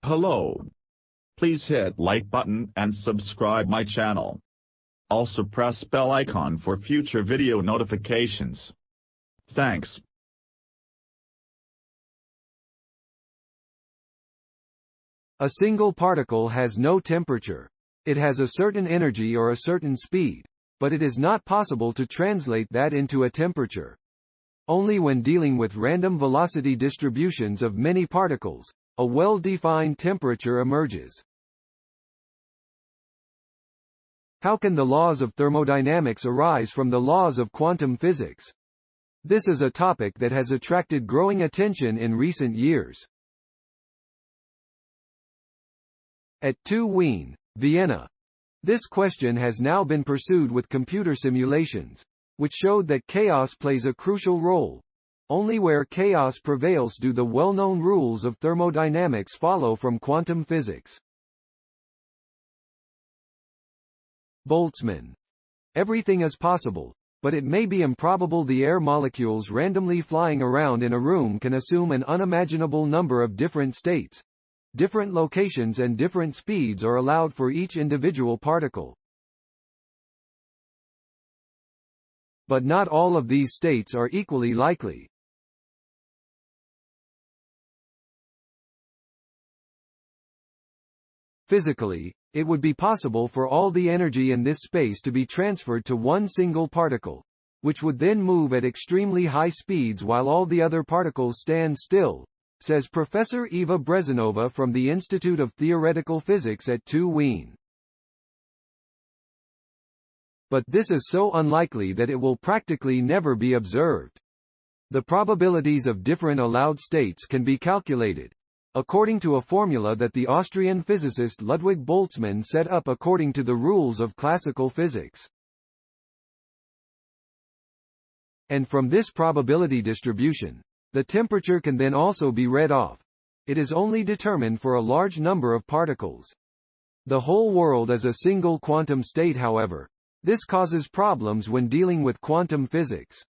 Hello. Please hit like button and subscribe my channel. Also press bell icon for future video notifications. Thanks. A single particle has no temperature. It has a certain energy or a certain speed, but it is not possible to translate that into a temperature. Only when dealing with random velocity distributions of many particles, a well-defined temperature emerges. How can the laws of thermodynamics arise from the laws of quantum physics? This is a topic that has attracted growing attention in recent years. At TU Wien, Vienna, this question has now been pursued with computer simulations, which showed that chaos plays a crucial role. Only where chaos prevails do the well-known rules of thermodynamics follow from quantum physics. Boltzmann. Everything is possible, but it may be improbable. The air molecules randomly flying around in a room can assume an unimaginable number of different states. Different locations and different speeds are allowed for each individual particle. But not all of these states are equally likely. Physically, it would be possible for all the energy in this space to be transferred to one single particle, which would then move at extremely high speeds while all the other particles stand still, says Professor Iva Brezinova from the Institute of Theoretical Physics at TU Wien. But this is so unlikely that it will practically never be observed. The probabilities of different allowed states can be calculated, according to a formula that the Austrian physicist Ludwig Boltzmann set up according to the rules of classical physics. And from this probability distribution, the temperature can then also be read off. It is only determined for a large number of particles. The whole world is a single quantum state, however. This causes problems when dealing with quantum physics.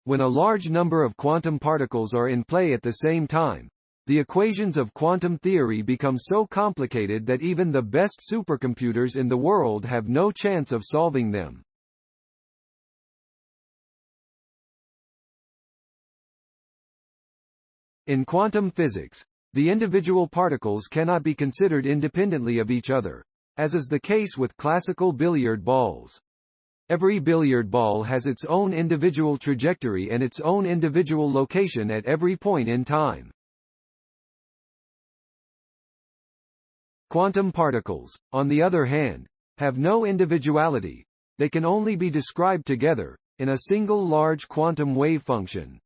When a large number of quantum particles are in play at the same time, the equations of quantum theory become so complicated that even the best supercomputers in the world have no chance of solving them. In quantum physics, the individual particles cannot be considered independently of each other, as is the case with classical billiard balls. Every billiard ball has its own individual trajectory and its own individual location at every point in time. Quantum particles, on the other hand, have no individuality. They can only be described together, in a single large quantum wave function.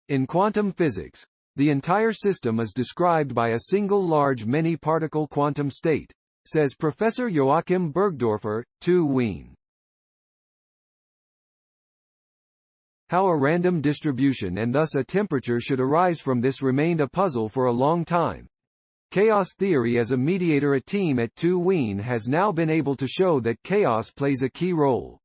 In quantum physics, the entire system is described by a single large many-particle quantum state, says Professor Joachim Bergdorfer, TU Wien. How a random distribution and thus a temperature should arise from this remained a puzzle for a long time. Chaos theory as a mediator. A team at TU Wien has now been able to show that chaos plays a key role.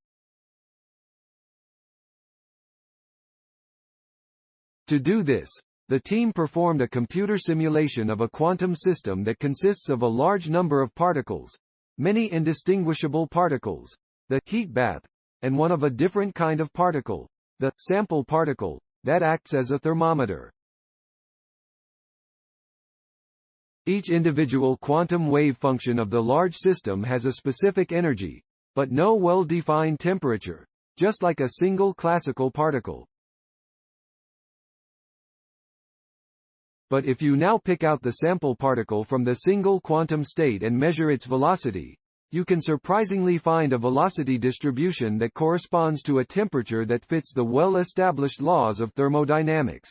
To do this, the team performed a computer simulation of a quantum system that consists of a large number of particles, many indistinguishable particles, the heat bath, and one of a different kind of particle, the sample particle, that acts as a thermometer. Each individual quantum wave function of the large system has a specific energy, but no well-defined temperature, just like a single classical particle. But if you now pick out the sample particle from the single quantum state and measure its velocity, you can surprisingly find a velocity distribution that corresponds to a temperature that fits the well-established laws of thermodynamics.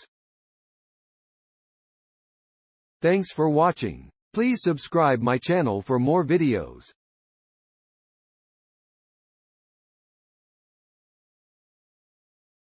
Thanks for watching. Please subscribe my channel for more videos.